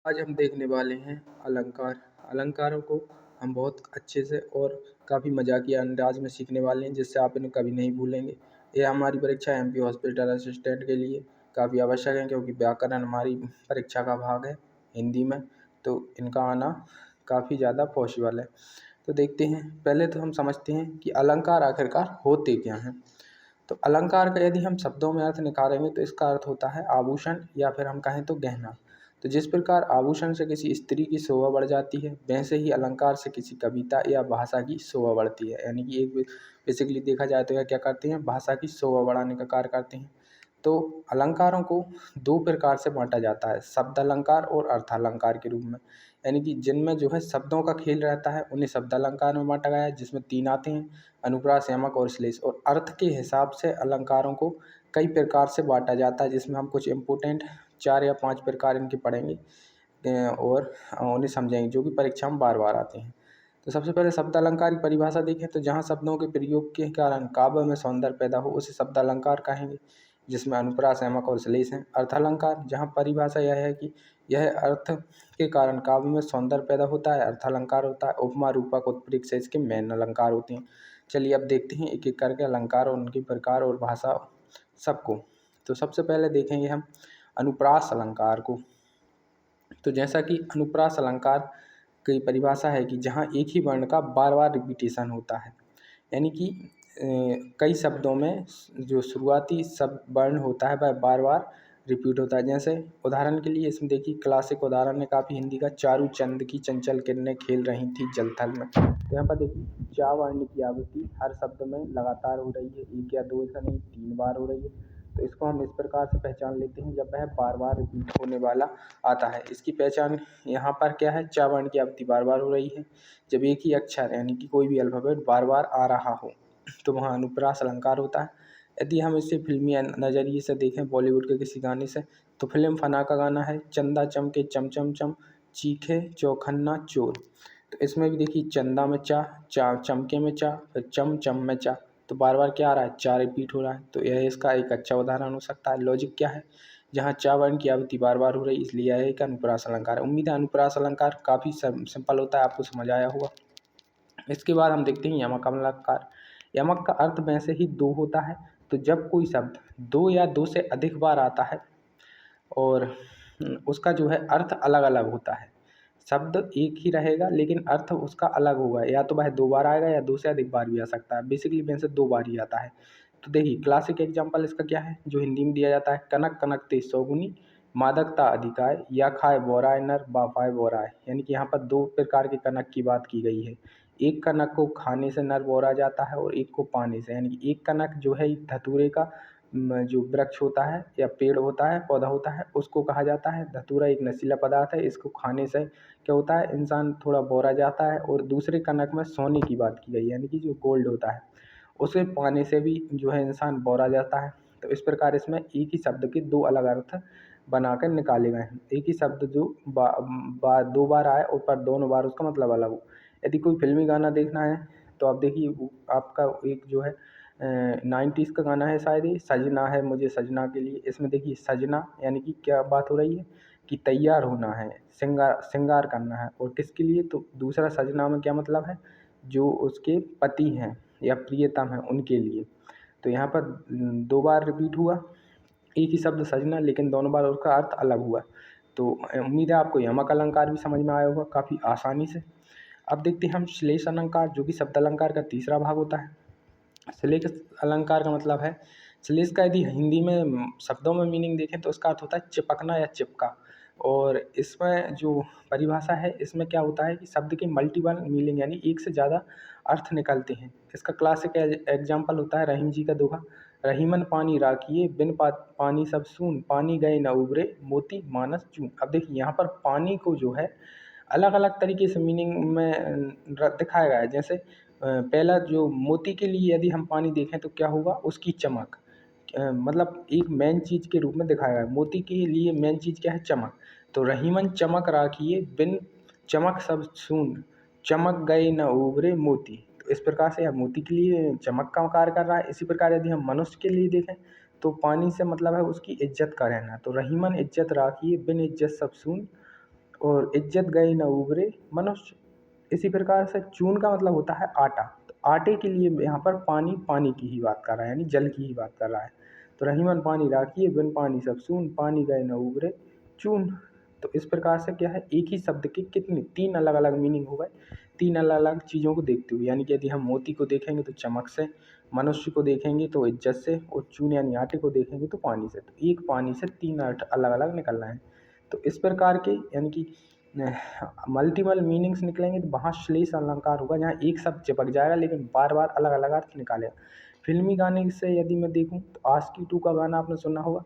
आज हम देखने वाले हैं अलंकार। अलंकारों को हम बहुत अच्छे से और काफ़ी मजाकिया अंदाज में सीखने वाले हैं, जिससे आप इन्हें कभी नहीं भूलेंगे। ये हमारी परीक्षा एमपी हॉस्पिटल असिस्टेंट के लिए काफ़ी आवश्यक है, क्योंकि व्याकरण हमारी परीक्षा का भाग है हिंदी में, तो इनका आना काफ़ी ज़्यादा पॉसिबल है। तो देखते हैं, पहले तो हम समझते हैं कि अलंकार आखिरकार होते क्या हैं। तो अलंकार का यदि हम शब्दों में अर्थ निकालेंगे तो इसका अर्थ होता है आभूषण, या फिर हम कहें तो गहना। तो जिस प्रकार आभूषण से किसी स्त्री की शोभा बढ़ जाती है, वैसे ही अलंकार से किसी कविता या भाषा की शोभा बढ़ती है। यानी कि एक बेसिकली देखा जाए तो यह क्या करते हैं, भाषा की शोभा बढ़ाने का कार्य करते हैं। तो अलंकारों को दो प्रकार से बांटा जाता है, शब्द अलंकार और अर्थालंकार के रूप में। यानी कि जिनमें जो है शब्दों का खेल रहता है उन्हें शब्द अलंकार में बांटा गया है, जिसमें तीन आते हैं, अनुप्रास, यमक और श्लेष। और अर्थ के हिसाब से अलंकारों को कई प्रकार से बांटा जाता है, जिसमें हम कुछ इम्पोर्टेंट 4 या 5 प्रकार इनके पढ़ेंगे और उन्हें समझेंगे, जो कि परीक्षा में बार बार आते हैं। तो सबसे पहले शब्द अलंकार की परिभाषा देखें तो जहाँ शब्दों के प्रयोग के कारण काव्य में सौंदर्य पैदा हो उसे शब्द अलंकार कहेंगे, जिसमें अनुप्रास, यमक और श्लेष हैं। अर्थालंकार, जहाँ परिभाषा यह है कि यह अर्थ के कारण काव्य में सौंदर्य पैदा होता है, अर्थालंकार होता है। उपमा, रूपक, उत्प्रेक्षा इसके मेन अलंकार होते हैं। चलिए अब देखते हैं एक एक करके अलंकार और उनके प्रकार और भाषा सबको। तो सबसे पहले देखेंगे हम अनुप्रास अलंकार को। तो जैसा कि अनुप्रास अलंकार की परिभाषा है कि जहाँ एक ही वर्ण का बार बार रिपीटेशन होता है। यानी कि कई शब्दों में जो शुरुआती शब्द वर्ण होता है वह बार बार रिपीट होता है। जैसे उदाहरण के लिए इसमें देखिए, क्लासिक उदाहरण है काफ़ी हिंदी का, चारू चंद की चंचल किरणें खेल रही थी जलथल में। तो यहाँ पर देखिए चा वर्ण की आवृत्ति हर शब्द में लगातार हो रही है, एक या दो ऐसा नहीं, 3 बार हो रही है। तो इसको हम इस प्रकार से पहचान लेते हैं जब वह बार बार रिपीट होने वाला आता है। इसकी पहचान यहाँ पर क्या है, चा वर्ण की आवृत्ति बार बार हो रही है। जब एक ही अक्षर यानी कि कोई भी अल्फ़ाबेट बार बार आ रहा हो तो वहाँ अनुप्रास अलंकार होता है। यदि हम इसे फिल्मी नज़रिए से देखें, बॉलीवुड के किसी गाने से, तो फिल्म फना का गाना है, चंदा चमके चम चम चम, चीखे चौखन्ना चोर। तो इसमें भी देखिए चंदा में चा, चा चमके में चा, फिर चम चम में चा। तो बार बार क्या आ रहा है, चा रिपीट हो रहा है। तो यह इसका एक अच्छा उदाहरण हो सकता है। लॉजिक क्या है, जहाँ चा वर्ण की आवृत्ति बार बार हो रही, इसलिए यह एक अनुप्रास अलंकार है। उम्मीद है अनुप्रास अलंकार काफ़ी सिंपल होता है, आपको समझ आया होगा। इसके बाद हम देखते हैं यमक अलंकार। यमक का अर्थ वैसे ही दो होता है। तो जब कोई शब्द दो या दो से अधिक बार आता है और उसका जो है अर्थ अलग अलग होता है, शब्द एक ही रहेगा लेकिन अर्थ उसका अलग होगा, या तो वह 2 बार आएगा या 2 से अधिक बार भी आ सकता है। बेसिकली वैसे 2 बार ही आता है। तो देखिए क्लासिक एग्जांपल इसका क्या है, जो हिंदी में दिया जाता है, कनक कनकते सौगुनी, मादकता अधिकाय, या खाए बोराय नर बाफाय बोराय। यानी कि यहाँ पर 2 प्रकार के कनक की बात की गई है। एक कनक को खाने से नर बोरा जाता है और एक को पानी से। यानी कि एक कनक जो है एक धतूरे का जो वृक्ष होता है या पेड़ होता है, पौधा होता है, उसको कहा जाता है। धतूरा एक नशीला पदार्थ है, इसको खाने से क्या होता है, इंसान थोड़ा बौरा जाता है। और दूसरे कनक में सोने की बात की गई है, यानी कि जो गोल्ड होता है, उसे पाने से भी जो है इंसान बौरा जाता है। तो इस प्रकार इसमें एक ही शब्द के दो अलग अर्थ बनाकर निकाले गए हैं। एक ही शब्द जो दो बार आए और पर दोनों बार उसका मतलब अलग हो। यदि कोई फिल्मी गाना देखना है तो आप देखिए, आपका एक जो है 90s का गाना है शायद, ये सजना है मुझे सजना के लिए। इसमें देखिए सजना यानी कि क्या बात हो रही है कि तैयार होना है, श्रृंगार श्रृंगार करना है। और किसके लिए, तो दूसरा सजना में क्या मतलब है, जो उसके पति हैं या प्रियतम हैं उनके लिए। तो यहाँ पर 2 बार रिपीट हुआ एक ही शब्द सजना, लेकिन दोनों बार उसका अर्थ अलग हुआ। तो उम्मीद है आपको यमक अलंकार भी समझ में आया होगा काफ़ी आसानी से। अब देखते हैं हम श्लेष अलंकार, जो कि शब्द अलंकार का तीसरा भाग होता है। श्लेष अलंकार का मतलब है, श्लेष का यदि हिंदी में शब्दों में मीनिंग देखें तो उसका अर्थ होता है चिपकना या चिपका। और इसमें जो परिभाषा है, इसमें क्या होता है कि शब्द के मल्टीपल मीनिंग यानी एक से ज़्यादा अर्थ निकलते हैं। इसका क्लासिक एग्जाम्पल होता है रहीम जी का दोहा, रहीमन पानी राखिए बिन पानी सब सून, पानी गए न उबरे मोती मानस चून। अब देखिए यहाँ पर पानी को जो है अलग अलग तरीके से मीनिंग में दिखाया गया है। जैसे पहला जो मोती के लिए यदि हम पानी देखें तो क्या होगा, उसकी चमक, मतलब एक मेन चीज़ के रूप में दिखाया गया है। मोती के लिए मेन चीज़ क्या है, चमक। तो रहीमन चमक राखिए बिन चमक सब सून, चमक गए न उभरे मोती। तो इस प्रकार से यह मोती के लिए चमक का कार्य कर रहा है। इसी प्रकार यदि हम मनुष्य के लिए देखें तो पानी से मतलब है उसकी इज्जत का रहना। तो रहीमन इज्जत राखिए बिन इज्जत सब सून, और इज्जत गई न उबरे मनुष्य। इसी प्रकार से चून का मतलब होता है आटा। तो आटे के लिए यहाँ पर पानी, पानी की ही बात कर रहा है, यानी जल की ही बात कर रहा है। तो रहीमन पानी राखिए, बिन पानी सब सून, पानी गए न उबरे चून। तो इस प्रकार से क्या है, एक ही शब्द के कितने 3 अलग अलग मीनिंग हो गए, 3 अलग अलग चीज़ों को देखते हुए। यानी कि यदि हम मोती को देखेंगे तो चमक से, मनुष्य को देखेंगे तो इज्जत से, और चून यानी आटे को देखेंगे तो पानी से। तो एक पानी से 3 अर्थ अलग अलग निकल रहे हैं। तो इस प्रकार के यानी कि मल्टीपल मीनिंग्स निकलेंगे तो वहाँ श्लेष अलंकार होगा, जहाँ एक शब्द चिपक जाएगा लेकिन बार बार अलग अलग अर्थ निकालेगा। फिल्मी गाने से यदि मैं देखूँ तो आशिकी 2 का गाना आपने सुना होगा,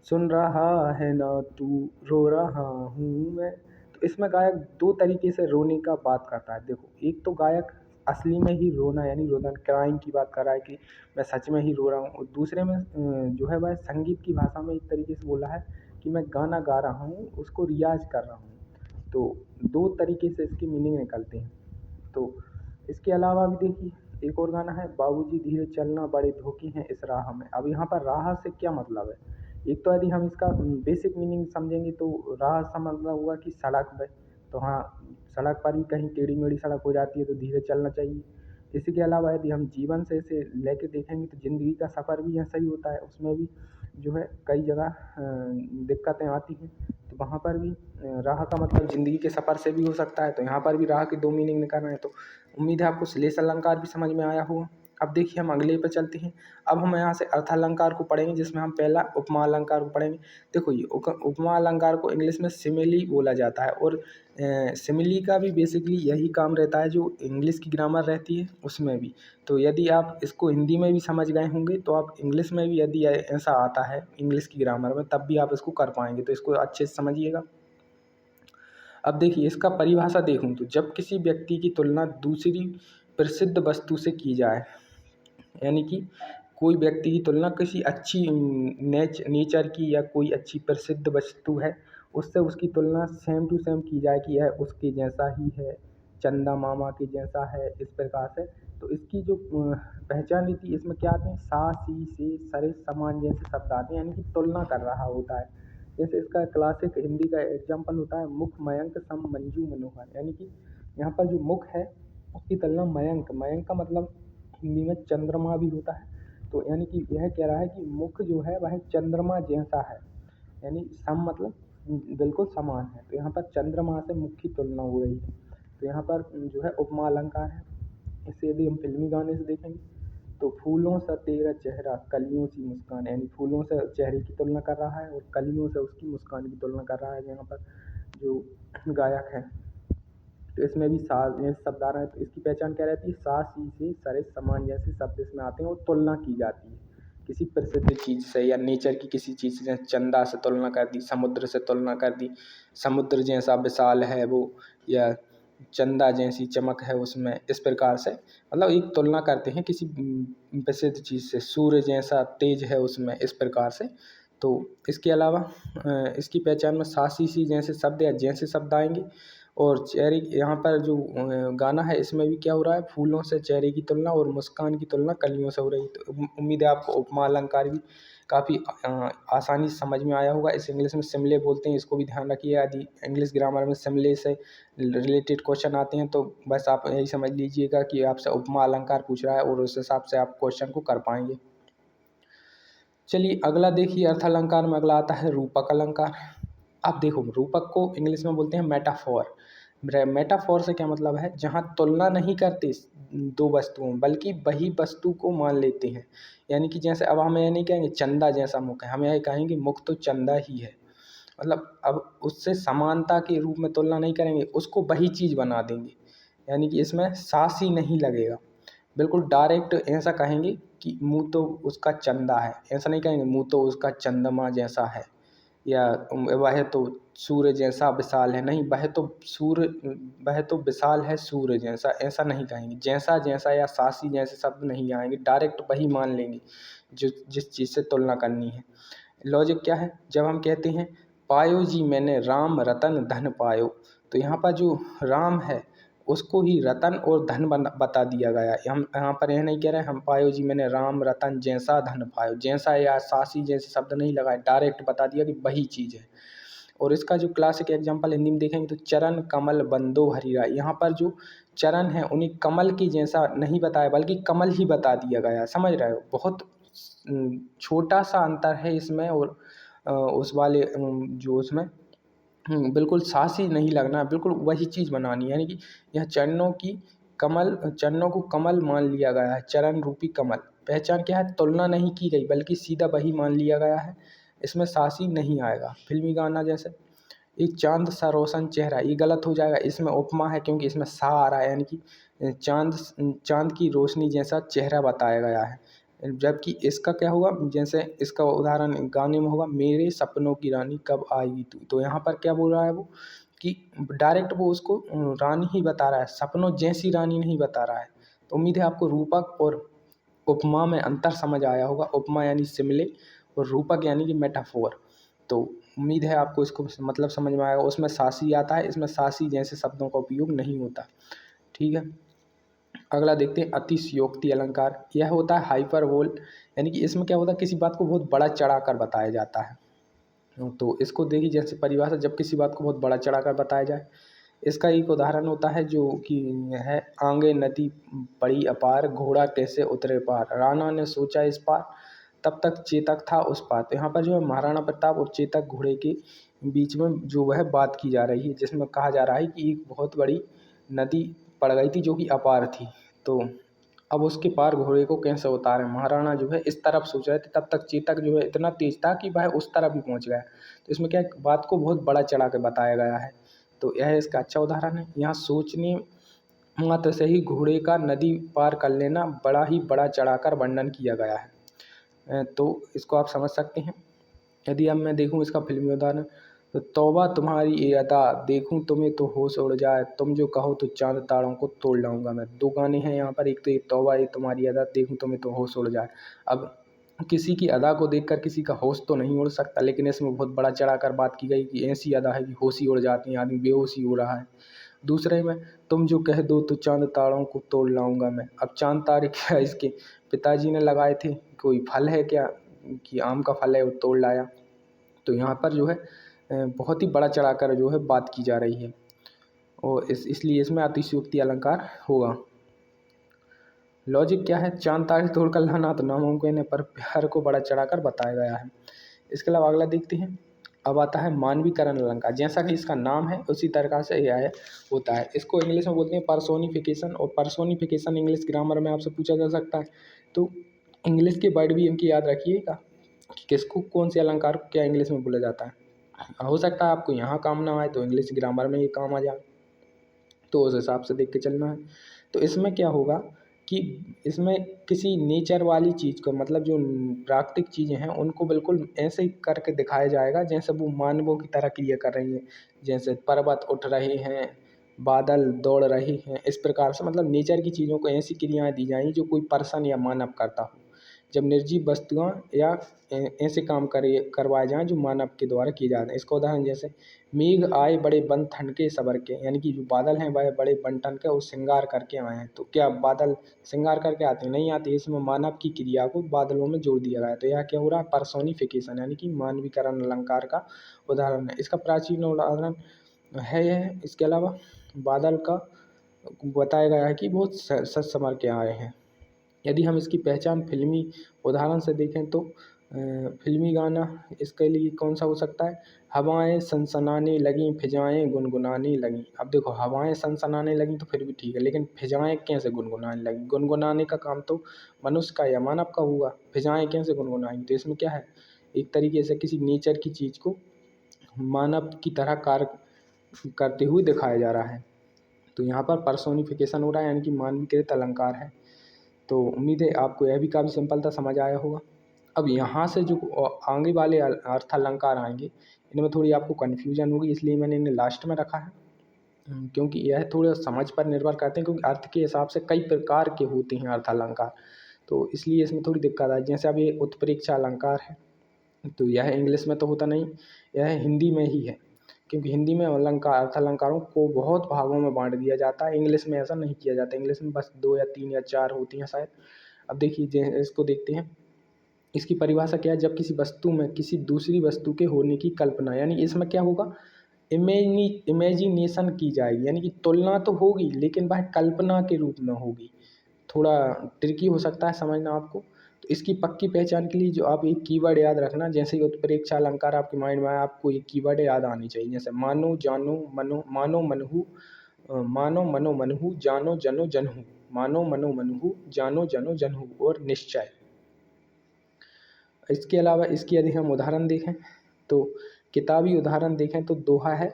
सुन रहा है ना तू रो रहा हूँ मैं। तो इसमें गायक 2 तरीके से रोने का बात करता है। देखो, एक तो गायक असली में ही रोना यानी रोदन क्राइंग की बात कर रहा है कि मैं सच में ही रो रहा हूँ, और दूसरे में जो है वह संगीत की भाषा में एक तरीके से बोल रहा है कि मैं गाना गा रहा हूँ, उसको रियाज कर रहा हूँ। तो 2 तरीके से इसकी मीनिंग निकलते हैं। तो इसके अलावा भी देखिए एक और गाना है, बाबूजी धीरे चलना बड़े धोखे हैं इस राह में। अब यहाँ पर राह से क्या मतलब है, एक तो यदि हम इसका बेसिक मीनिंग समझेंगे तो राह से मतलब हुआ कि सड़क पे। तो हाँ, सड़क पर भी कहीं टेढ़ी मेढ़ी सड़क हो जाती है तो धीरे चलना चाहिए। इसी के अलावा यदि हम जीवन से इसे लेके देखेंगे तो ज़िंदगी का सफ़र भी ऐसा ही होता है, उसमें भी जो है कई जगह दिक्कतें आती हैं। तो वहाँ पर भी राह का मतलब ज़िंदगी के सफ़र से भी हो सकता है। तो यहाँ पर भी राह की 2 मीनिंग निकल रहे हैं। तो उम्मीद है आपको श्लेष अलंकार भी समझ में आया होगा। अब देखिए हम अगले पे चलते हैं। अब हम यहाँ से अर्थालंकार को पढ़ेंगे, जिसमें हम पहला उपमा अलंकार को पढ़ेंगे। देखो, ये उपमा अलंकार को इंग्लिश में सिमिली बोला जाता है, और सिमिली का भी बेसिकली यही काम रहता है जो इंग्लिश की ग्रामर रहती है उसमें भी। तो यदि आप इसको हिंदी में भी समझ गए होंगे तो आप इंग्लिश में भी यदि ऐसा आता है इंग्लिश की ग्रामर में तब भी आप इसको कर पाएंगे। तो इसको अच्छे से समझिएगा। अब देखिए इसका परिभाषा देखूं तो, जब किसी व्यक्ति की तुलना दूसरी प्रसिद्ध वस्तु से की जाए, यानी कि कोई व्यक्ति की तुलना किसी अच्छी नेचर की या कोई अच्छी प्रसिद्ध वस्तु है उससे उसकी तुलना सेम टू सेम की जाए कि यह उसके जैसा ही है, चंदा मामा के जैसा है, इस प्रकार से। तो इसकी जो पहचान नीति इसमें क्या आते हैं, सा सी से सरे समान जैसे शब्द आते हैं, यानी कि तुलना कर रहा होता है। जैसे इसका क्लासिक हिंदी का एग्जाम्पल होता है, मुख मयंक सम मंजू मनोहर, यानी कि यहाँ पर जो मुख है उसकी तुलना मयंक, मयंक का मतलब हिंदी में चंद्रमा भी होता है। तो यानी कि यह कह रहा है कि मुख जो है वह चंद्रमा जैसा है, यानी सम मतलब बिल्कुल समान है। तो यहाँ पर चंद्रमा से मुख की तुलना हो रही है। तो यहाँ पर जो है उपमा अलंकार है। इसे यदि हम फिल्मी गाने से देखेंगे तो, फूलों सा तेरा चेहरा कलियों सी मुस्कान, यानी फूलों से चेहरे की तुलना कर रहा है और कलियों से उसकी मुस्कान की तुलना कर रहा है यहाँ पर जो गायक है। तो इसमें भी सा जैसे शब्द आ रहा है। तो इसकी पहचान क्या रहती है, सा सी से सरे समान जैसे शब्द इसमें आते हैं और तुलना की जाती है किसी प्रसिद्ध चीज़ से या नेचर की किसी चीज़ से। जैसे चंदा से तुलना कर दी, समुद्र से तुलना कर दी, समुद्र जैसा विशाल है वो, या चंदा जैसी चमक है उसमें, इस प्रकार से मतलब एक तुलना करते हैं किसी प्रसिद्ध चीज़ से। सूर्य जैसा तेज है उसमें, इस प्रकार से। तो इसके अलावा इसकी पहचान में सा सी सी जैसे शब्द या जैसे शब्द आएंगे। और चेहरे यहाँ पर जो गाना है इसमें भी क्या हो रहा है, फूलों से चेहरे की तुलना और मुस्कान की तुलना कलियों से हो रही है। तो उम्मीद है आपको उपमा अलंकार भी काफ़ी आसानी से समझ में आया होगा। इस इंग्लिश में सिमले बोलते हैं, इसको भी ध्यान रखिए। यदि इंग्लिश ग्रामर में सिमले से रिलेटेड क्वेश्चन आते हैं तो बस आप यही समझ लीजिएगा कि आपसे उपमा अलंकार पूछ रहा है और उस हिसाब से आप क्वेश्चन को कर पाएंगे। चलिए अगला देखिए, अर्थ अलंकार में अगला आता है रूपक अलंकार। अब देखो, रूपक को इंग्लिश में बोलते हैं मेटाफोर। मेटाफोर से क्या मतलब है, जहाँ तुलना नहीं करते 2 वस्तुओं बल्कि वही वस्तु को मान लेते हैं। यानी कि जैसे अब हम यह नहीं कहेंगे चंदा जैसा मुख है, हम यह कहेंगे मुख तो चंदा ही है। मतलब अब उससे समानता के रूप में तुलना नहीं करेंगे, उसको वही चीज़ बना देंगे। यानी कि इसमें सास ही नहीं लगेगा, बिल्कुल डायरेक्ट ऐसा कहेंगे कि मुँह तो उसका चंदा है। ऐसा नहीं कहेंगे मुँह तो उसका चंद्रमा जैसा है, या वह तो सूर्य जैसा विशाल है। नहीं, वह तो विशाल है सूर्य जैसा, ऐसा नहीं कहेंगे। जैसा जैसा या सासी जैसे शब्द नहीं आएंगे, डायरेक्ट वही मान लेंगे जो जिस चीज़ से तुलना करनी है। लॉजिक क्या है, जब हम कहते हैं पायो जी मैंने राम रतन धन पायो, तो यहाँ पर जो राम है उसको ही रतन और धन बता दिया गया है। हम यहाँ पर यह नहीं कह रहे हैं हम पायो जी मैंने राम रतन जैसा धन पायो, जैसा या सासी जैसे शब्द नहीं लगाए, डायरेक्ट बता दिया कि वही चीज़ है। और इसका जो क्लासिक एग्जाम्पल हिंदी में देखेंगे तो चरण कमल बंदो हरिरा। यहाँ पर जो चरण है उन्हें कमल की जैसा नहीं बताया बल्कि कमल ही बता दिया गया। समझ रहे हो, बहुत छोटा सा अंतर है इसमें और उस वाले जो उसमें बिल्कुल साँस ही नहीं लगना, बिल्कुल वही चीज़ बनानी है। यानी कि यह चरणों को कमल मान लिया गया है, चरण रूपी कमल। पहचान क्या है, तुलना नहीं की गई बल्कि सीधा वही मान लिया गया है, इसमें साँस ही नहीं आएगा। फिल्मी गाना जैसे एक चाँद सा रोशन चेहरा, ये गलत हो जाएगा, इसमें उपमा है क्योंकि इसमें सा आ रहा है, यानी कि चाँद की रोशनी जैसा चेहरा बताया गया है। जबकि इसका क्या होगा, जैसे इसका उदाहरण गाने में होगा, मेरे सपनों की रानी कब आएगी तू। तो यहाँ पर क्या बोल रहा है वो कि डायरेक्ट वो उसको रानी ही बता रहा है, सपनों जैसी रानी नहीं बता रहा है। तो उम्मीद है आपको रूपक और उपमा में अंतर समझ आया होगा। उपमा यानी सिमले और रूपक यानी कि मेटाफोर। तो उम्मीद है आपको इसको मतलब समझ में आएगा। उसमें सासी आता है, इसमें सासी जैसे शब्दों का उपयोग नहीं होता। ठीक है, अगला देखते हैं अतिशयोक्ति अलंकार। यह होता है हाइपरबोल, यानी कि इसमें क्या होता है, किसी बात को बहुत बड़ा चढ़ा कर बताया जाता है। तो इसको देखिए जैसे परिभाषा, जब किसी बात को बहुत बड़ा चढ़ा कर बताया जाए। इसका एक उदाहरण होता है जो कि है, आगे नदी पड़ी अपार, घोड़ा कैसे उतरे पार, राणा ने सोचा इस पार, तब तक चेतक था उस पार। तो यहाँ पर जो है महाराणा प्रताप और चेतक घोड़े के बीच में जो वह बात की जा रही है, जिसमें कहा जा रहा है कि एक बहुत बड़ी नदी पड़ गई थी जो कि अपार थी। तो अब उसके पार घोड़े को कैसे उतारें, महाराणा जो है इस तरफ सोच रहे थे, तब तक चेतक जो है इतना तेज था कि वह उस तरफ भी पहुंच गया। तो इसमें क्या है, बात को बहुत बड़ा चढ़ा के बताया गया है। तो यह इसका अच्छा उदाहरण है। यहाँ सोचने मात्र से ही घोड़े का नदी पार कर लेना बड़ा ही बड़ा चढ़ाकर वर्णन किया गया है। तो इसको आप समझ सकते हैं। यदि अब मैं देखूँ इसका फिल्मी उदाहरण, तो तौबा तुम्हारी ये अदा, देखूं तुम्हें तो होश उड़ जाए, तुम जो कहो तो चांद तारों को तोड़ लाऊंगा मैं। दो गाने हैं यहाँ पर, एक तो ये तौबा, एक तुम्हारी अदा, देखूं तुम्हें तो होश उड़ जाए। अब किसी की अदा को देखकर किसी का होश तो नहीं उड़ सकता, लेकिन इसमें बहुत बड़ा चढ़ाकर बात की गई कि ऐसी अदा है कि होश ही उड़ जाती है, आदमी बेहोश ही हो रहा है। दूसरे में, तुम जो कह दो तो चांद तारों को तोड़ लाऊंगा मैं। अब चांद तारे क्या इसके पिताजी ने लगाए थे, कोई फल है क्या कि आम का फल है वो तोड़ लाया। तो यहाँ पर जो है बहुत ही बड़ा चढ़ाकर जो है बात की जा रही है, और इसलिए इसमें अतिशयोक्ति अलंकार होगा। लॉजिक क्या है, चांद तारे तोड़कर लाना तो नामुमकिन है, पर प्यार को बड़ा चढ़ाकर बताया गया है। इसके अलावा अगला देखते हैं। अब आता है मानवीकरण अलंकार। जैसा कि इसका नाम है उसी तरह से यह होता है। इसको इंग्लिश में बोलते हैं पर्सोनिफिकेशन, और पर्सोनिफिकेशन इंग्लिश ग्रामर में आपसे पूछा जा सकता है। तो इंग्लिश के वर्ड भी इनकी याद रखिएगा कि किसको कौन से अलंकार को क्या इंग्लिश में बोला जाता है। हो सकता है आपको यहाँ काम ना आए तो इंग्लिश ग्रामर में ये काम आ जाए, तो उस हिसाब से देख के चलना है। तो इसमें क्या होगा कि इसमें किसी नेचर वाली चीज़ को, मतलब जो प्राकृतिक चीज़ें हैं उनको बिल्कुल ऐसे ही करके दिखाया जाएगा जैसे वो मानवों की तरह क्रिया कर रही हैं। जैसे पर्वत उठ रहे हैं, बादल दौड़ रहे हैं, इस प्रकार से मतलब नेचर की चीज़ों को ऐसी क्रियाएं दी जाएंगी जो कोई पर्सन या मानव करता हो। जब निर्जीव वस्तुआं या ऐसे काम करवाए जाएं जो मानव के द्वारा किए जाते हैं। इसका उदाहरण जैसे, मेघ आए बड़े बन ठन के सबर के, यानी कि जो बादल हैं वह बड़े बन ठन के वो श्रृंगार करके आए हैं। तो क्या बादल श्रृंगार करके आते हैं? नहीं आते। इसमें मानव की क्रिया को बादलों में जोड़ दिया गया है। तो यह क्या हो रहा है, पर्सोनिफिकेशन, यानी कि मानवीकरण अलंकार का उदाहरण है। इसका प्राचीन उदाहरण है यह। इसके अलावा बादल का बताया गया है कि बहुत सच संवर के आए हैं। यदि हम इसकी पहचान फिल्मी उदाहरण से देखें तो फिल्मी गाना इसके लिए कौन सा हो सकता है, हवाएं सनसनाने लगीं फिजाएं गुनगुनाने लगीं। अब देखो, हवाएं सनसनाने लगीं तो फिर भी ठीक है, लेकिन फिजाएं कैसे गुनगुनाने लगीं? गुनगुनाने का काम तो मनुष्य का या मानव का हुआ, फिजाएं कैसे गुनगुनाएंगी? तो इसमें क्या है, एक तरीके से किसी नेचर की चीज़ को मानव की तरह कार्य करते हुए दिखाया जा रहा है। तो यहाँ पर पर्सोनिफिकेशन हो रहा है, यानी कि मानवीकृत अलंकार है। तो उम्मीद है आपको यह भी काफ़ी सिंपल था, समझ आया होगा। अब यहाँ से जो आगे वाले अर्थ अलंकार आएंगे, इनमें थोड़ी आपको कन्फ्यूजन होगी, इसलिए मैंने इन्हें लास्ट में रखा है। क्योंकि यह थोड़ा समझ पर निर्भर करते हैं, क्योंकि अर्थ के हिसाब से कई प्रकार के होते हैं अर्थ अलंकार, तो इसलिए इसमें थोड़ी दिक्कत है। जैसे अब ये उत्प्रेक्षा अलंकार है, तो यह इंग्लिश में तो होता नहीं, यह हिंदी में ही है, क्योंकि हिंदी में अलंकार अर्थ अलंकारों को बहुत भागों में बांट दिया जाता है। इंग्लिश में ऐसा नहीं किया जाता, इंग्लिश में बस 2 या 3 या 4 होती हैं शायद। अब देखिए इसको देखते हैं। इसकी परिभाषा क्या है, जब किसी वस्तु में किसी दूसरी वस्तु के होने की कल्पना, यानी इसमें क्या होगा, इमेजिनेशन की जाएगी, यानी कि तुलना तो होगी लेकिन वह कल्पना के रूप में होगी। थोड़ा ट्रिकी हो सकता है समझना आपको। तो इसकी पक्की पहचान के लिए जो आप एक कीवर्ड याद रखना, जैसे ही उत्प्रेक्षा अलंकार आपके माइंड में आए आपको ये कीवर्ड याद आनी चाहिए, जैसे मानो जानो मनो, मानो मनहु, मानो मनो मनहु, जानो जनो जनहु, मानो मनो मनहु, जानो जनो जनहु और निश्चय। इसके अलावा इसकी यदि हम उदाहरण देखें तो किताबी उदाहरण देखें तो दोहा है,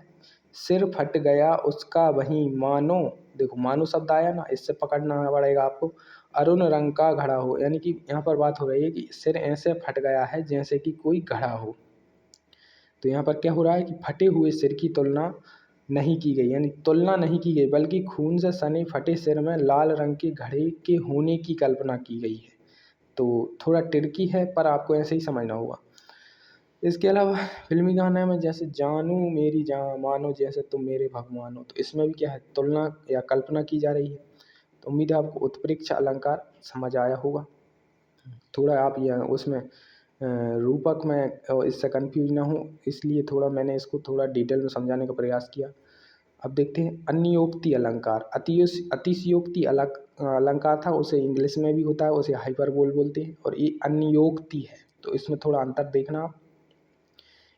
सिर फट गया उसका वहीं मानो, देखो मानो शब्द आया ना, इससे पकड़ना पड़ेगा आपको, अरुण रंग का घड़ा हो, यानी कि यहाँ पर बात हो रही है कि सिर ऐसे फट गया है जैसे कि कोई घड़ा हो। तो यहाँ पर क्या हो रहा है कि फटे हुए सिर की तुलना नहीं की गई, यानी तुलना नहीं की गई, बल्कि खून से सने फटे सिर में लाल रंग के घड़े के होने की कल्पना की गई है। तो थोड़ा ट्रिकी है पर आपको ऐसे ही समझना होगा। इसके अलावा फिल्मी गाने में जैसे जानू मेरी जान मानो जैसे तुम मेरे भगवान हो, तो इसमें भी क्या है, तुलना या कल्पना की जा रही है। तो उम्मीद है आपको उत्प्रेक्ष अलंकार समझ आया होगा। थोड़ा आप यह उसमें रूपक में इससे कंफ्यूज ना हो, इसलिए थोड़ा मैंने इसको थोड़ा डिटेल में समझाने का प्रयास किया। अब देखते हैं अन्योक्ति अलंकार। अतिशयोक्ति अलंकार था, उसे इंग्लिश में भी होता है, उसे हाइपरबोल बोलते हैं, और ये अन्योक्ति है, तो इसमें थोड़ा अंतर देखना आप।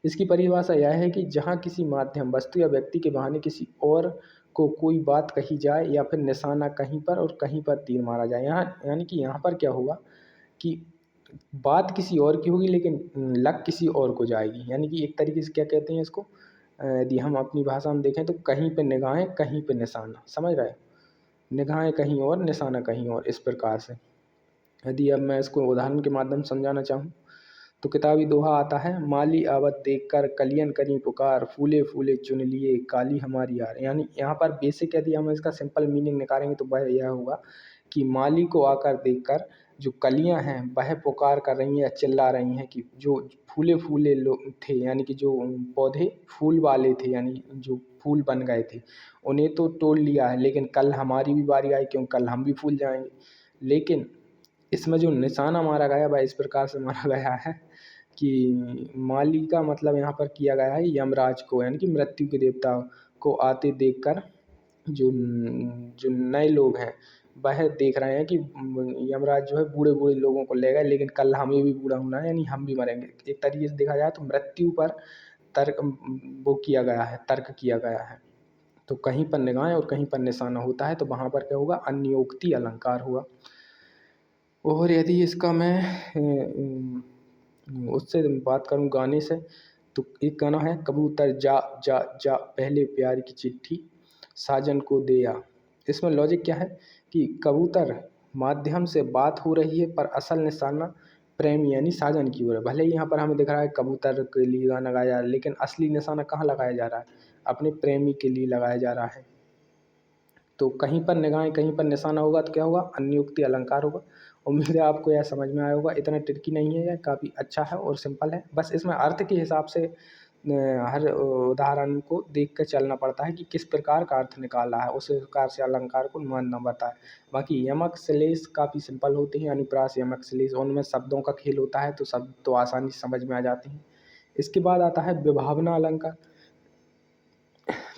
इसकी परिभाषा यह है कि जहाँ किसी माध्यम वस्तु या व्यक्ति के बहाने किसी और को कोई बात कही जाए या फिर निशाना कहीं पर और कहीं पर तीर मारा जाए। यहाँ यानी कि यहाँ पर क्या होगा कि बात किसी और की होगी लेकिन लग किसी और को जाएगी, यानी कि एक तरीके से क्या कहते हैं इसको, यदि हम अपनी भाषा में देखें तो कहीं पे निगाहें कहीं पे निशाना, समझ रहे हो, निगाहें कहीं और निशाना कहीं और, इस प्रकार से। यदि अब मैं इसको उदाहरण के माध्यम से समझाना चाहूँ तो किताबी दोहा आता है, माली आवत देख कर कलियन करी पुकार, फूले फूले चुन लिए काली हमारी यार। यानी यहाँ पर बेसिक यदि हम इसका सिंपल मीनिंग निकालेंगे तो वह यह होगा कि माली को आकर देखकर जो कलियां हैं वह पुकार कर रही हैं या चिल्ला रही हैं कि जो फूले फूले लोग थे, यानी कि जो पौधे फूल वाले थे, यानी जो फूल बन गए थे, उन्हें तो तोड़ लिया है लेकिन कल हमारी भी बारी आई, क्योंकि कल हम भी फूल जाएंगे। लेकिन इसमें जो निशाना मारा गया वह इस प्रकार से मारा गया है कि माली का मतलब यहाँ पर किया गया है यमराज को, यानी कि मृत्यु के देवता को आते देखकर जो जो नए लोग हैं वह देख रहे हैं कि यमराज जो है बूढ़े बूढ़े लोगों को ले गए लेकिन कल हमें भी बूढ़ा होना है, यानी हम भी मरेंगे। एक तरीके से देखा जाए तो मृत्यु पर तर्क वो किया गया है, तर्क किया गया है। तो कहीं पर निगाहें और कहीं पर निशाना होता है, तो वहाँ पर क्या होगा, अन्योक्ति अलंकार हुआ। और यदि इसका मैं उससे बात करूं गाने से, तो एक गाना है, कबूतर जा जा जा पहले प्यार की चिट्ठी साजन को दे आ। इसमें लॉजिक क्या है कि कबूतर माध्यम से बात हो रही है पर असल निशाना प्रेमी यानी साजन की ओर है। भले ही यहाँ पर हमें दिख रहा है कबूतर के लिए गाना गाया जा रहा है लेकिन असली निशाना कहाँ लगाया जा रहा है, अपने प्रेमी के लिए लगाया जा रहा है। तो कहीं पर निगाहें कहीं पर निशाना होगा तो क्या होगा, अन्योक्ति अलंकार होगा। उम्मीद है आपको यह समझ में आया होगा, इतना ट्रिकी नहीं है, यह काफ़ी अच्छा है और सिंपल है। बस इसमें अर्थ के हिसाब से हर उदाहरण को देख कर चलना पड़ता है कि किस प्रकार का अर्थ निकाला है, उस प्रकार से अलंकार को मानना पड़ता है। बाकी यमक श्लेष काफ़ी सिंपल होते हैं, अनुप्रास यमक श्लेष, उनमें शब्दों का खेल होता है तो शब्द तो आसानी से समझ में आ जाते हैं। इसके बाद आता है विभावना अलंकार।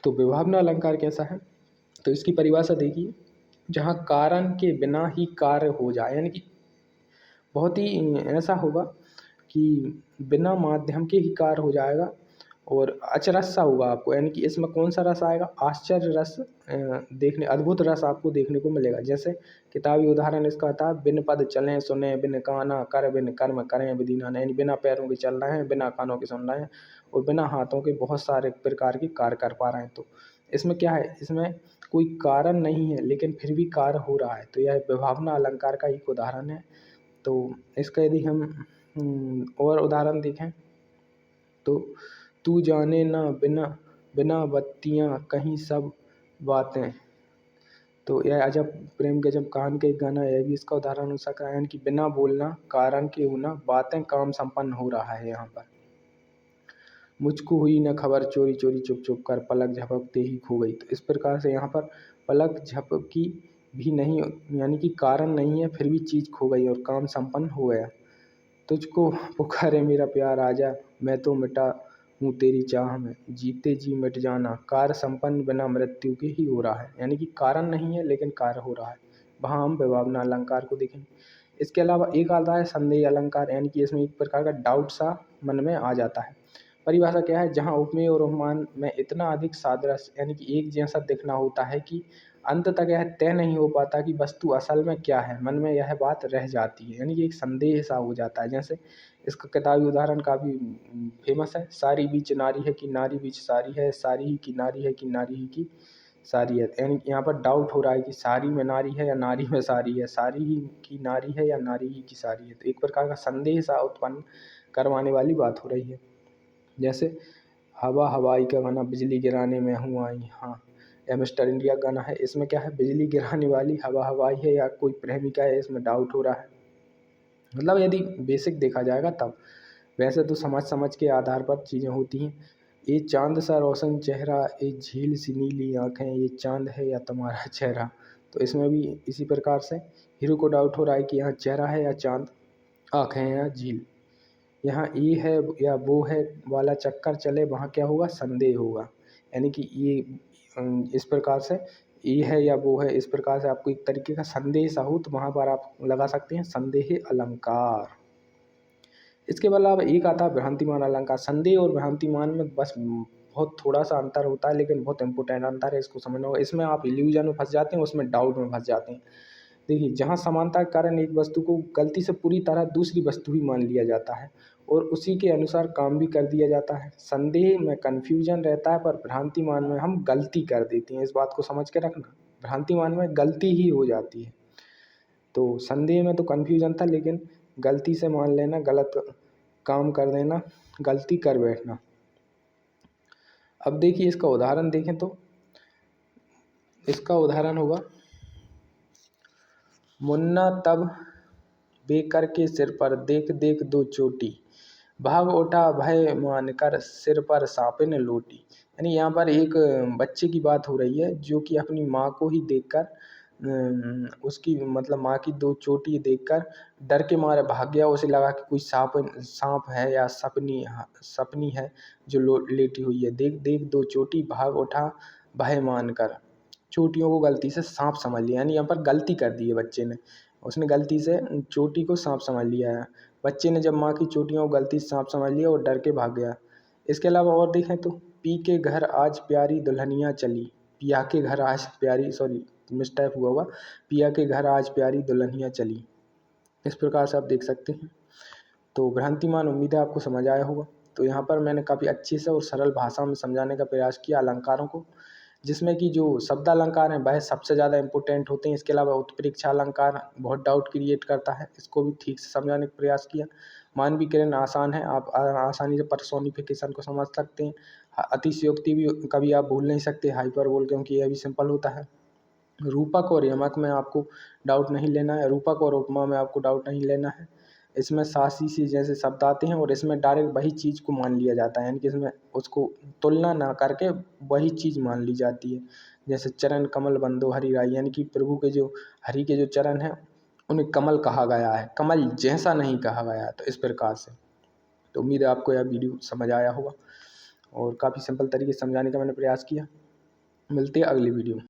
तो विभावना अलंकार कैसा है, तो इसकी परिभाषा देखिए, जहाँ कारण के बिना ही कार्य हो जाए, यानी कि बहुत ही ऐसा होगा कि बिना माध्यम के ही कार्य हो जाएगा और अचरज सा होगा आपको, यानी कि इसमें कौन सा रस आएगा, आश्चर्य रस, देखने अद्भुत रस आपको देखने को मिलेगा। जैसे किताबी उदाहरण इसका आता है, बिन पद चलें सुने बिन काना कर बिन कर्म करें विधि नाना, यानी बिना पैरों के चल रहे हैं, बिना कानों के सुन रहे हैं और बिना हाथों के बहुत सारे प्रकार के कार्य कर पा रहे हैं। तो इसमें क्या है, इसमें कोई कारण नहीं है लेकिन फिर भी कार्य हो रहा है, तो यह विभावना अलंकार का एक उदाहरण है। तो इसका यदि हम और उदाहरण देखें तो तू जाने ना बिना बिना बत्तियाँ कहीं सब बातें, तो यह अजब प्रेम गजब कहानी का एक गाना है, यह भी इसका उदाहरण हो सकता है, यानी कि बिना बोलना कारण के होना बातें काम संपन्न हो रहा है यहाँ पर। मुझको हुई न खबर चोरी चोरी चुप चुप कर पलक झपकते ही खो गई, तो इस प्रकार से यहाँ पर पलक झपकी भी नहीं, यानी कि कारण नहीं है फिर भी चीज़ खो गई और काम संपन्न हो गया। तुझको पुकारे मेरा प्यार आजा, मैं तो मिटा हूँ तेरी चाह में, जीते जी मिट जाना, कार्य संपन्न बिना मृत्यु के ही हो रहा है। यानी कि कारण नहीं है लेकिन कार्य हो रहा है। वहाँ हम विभावना अलंकार को देखेंगे। इसके अलावा एक आता है संदेह अलंकार, यानी कि इसमें एक प्रकार का डाउट सा मन में आ जाता है। परिभाषा क्या है? जहाँ उपमेय और उपमान में इतना अधिक सादृश्य यानी कि एक जैसा दिखना होता है कि अंत तक यह तय नहीं हो पाता कि वस्तु असल में क्या है, मन में यह बात रह जाती है, यानी कि एक संदेह सा हो जाता है। जैसे इसका किताबी उदाहरण काफ़ी फेमस है, सारी बीच नारी है कि नारी बीच सारी है, सारी ही की नारी है कि नारी ही की सारी है। यानी कि यहाँ पर डाउट हो रहा है कि सारी में नारी है या नारी में सारी है, सारी ही की नारी है या नारी ही की सारी है। तो एक प्रकार का संदेह सा उत्पन्न करवाने वाली बात हो रही है। जैसे हवा हवाई का गाना, बिजली गिराने में हूँ आई, हाँ या मिस्टर इंडिया गाना है, इसमें क्या है, बिजली गिराने वाली हवा हवाई है या कोई प्रेमिका है, इसमें डाउट हो रहा है। मतलब यदि बेसिक देखा जाएगा तब, वैसे तो समझ समझ के आधार पर चीज़ें होती हैं। ये चांद सा रोशन चेहरा, ये झील सी नीली आँखें, ये चांद है या तुम्हारा चेहरा। तो इसमें भी इसी प्रकार से हीरो को डाउट हो रहा है कि यहाँ चेहरा है या चांद, आँखें हैं या झील, यहाँ ये है या वो है वाला चक्कर चले, वहाँ क्या होगा, संदेह होगा। यानी कि ये इस प्रकार से ये है या वो है, इस प्रकार से आपको एक तरीके का संदेह सा हो तो वहाँ पर आप लगा सकते हैं संदेह अलंकार। इसके अलावा एक आता है भ्रांतिमान अलंकार। संदेह और भ्रांतिमान में बस बहुत थोड़ा सा अंतर होता है, लेकिन बहुत इंपॉर्टेंट अंतर है, इसको समझना होगा। इसमें आप इल्यूजन में फंस जाते हैं, उसमें डाउट में फंस जाते हैं। देखिए, जहाँ समानता के कारण एक वस्तु को गलती से पूरी तरह दूसरी वस्तु ही मान लिया जाता है और उसी के अनुसार काम भी कर दिया जाता है। संदेह में कन्फ्यूजन रहता है, पर भ्रांतिमान में हम गलती कर देते हैं। इस बात को समझ के रखना, भ्रांतिमान में गलती ही हो जाती है। तो संदेह में तो कन्फ्यूजन था, लेकिन गलती से मान लेना, गलत काम कर देना, गलती कर बैठना। अब देखिए इसका उदाहरण देखें तो इसका उदाहरण होगा, मुन्ना तब बेकर के सिर पर देख देख दो चोटी, भाग उठा भय मानकर सिर पर सापिन लोटी। यानी यहाँ पर एक बच्चे की बात हो रही है जो कि अपनी माँ को ही देखकर उसकी मतलब माँ की दो चोटी देखकर डर के मारे भाग गया। उसे लगा कि कोई सांप है या सपनी है जो लेटी हुई है। देख देख दो चोटी, भाग उठा भय मानकर। चोटियों को गलती से सांप समझ लिया, यानी यहाँ पर गलती कर दी है बच्चे ने, उसने गलती से चोटी को सांप समझ लिया है। बच्चे ने जब माँ की चोटियों को गलती से सांप समझ लिया और डर के भाग गया। इसके अलावा और देखें तो पी के घर आज प्यारी दुल्हनिया चली, पिया के घर आज प्यारी, सॉरी मिसटाइप हुआ होगा, पिया के घर आज प्यारी दुल्हनिया चली। इस प्रकार से आप देख सकते हैं। तो भ्रांतिमान उम्मीद है आपको समझ आया होगा। तो यहाँ पर मैंने काफ़ी अच्छे से और सरल भाषा में समझाने का प्रयास किया अलंकारों को, जिसमें कि जो शब्द अलंकार हैं वह सबसे ज़्यादा इंपॉर्टेंट होते हैं। इसके अलावा उत्प्रेक्षा अलंकार बहुत डाउट क्रिएट करता है, इसको भी ठीक से समझाने का प्रयास किया। मानवीकरण आसान है, आप आसानी से पर्सोनिफिकेशन को समझ सकते हैं। अतिशयोक्ति भी कभी आप भूल नहीं सकते, हाइपरबोल, क्योंकि यह भी सिंपल होता है। रूपक और यमक में आपको डाउट नहीं लेना है, रूपक और उपमा में आपको डाउट नहीं लेना है। इसमें सासी सी जैसे शब्द आते हैं और इसमें डायरेक्ट वही चीज़ को मान लिया जाता है, यानी कि इसमें उसको तुलना ना करके वही चीज़ मान ली जाती है। जैसे चरण कमल बंदो हरि राई, यानी कि प्रभु के जो हरि के जो चरण हैं उन्हें कमल कहा गया है, कमल जैसा नहीं कहा गया है। तो इस प्रकार से, तो उम्मीद है आपको यह वीडियो समझ आया होगा और काफ़ी सिंपल तरीके से समझाने का मैंने प्रयास किया। मिलते हैं अगली वीडियो में।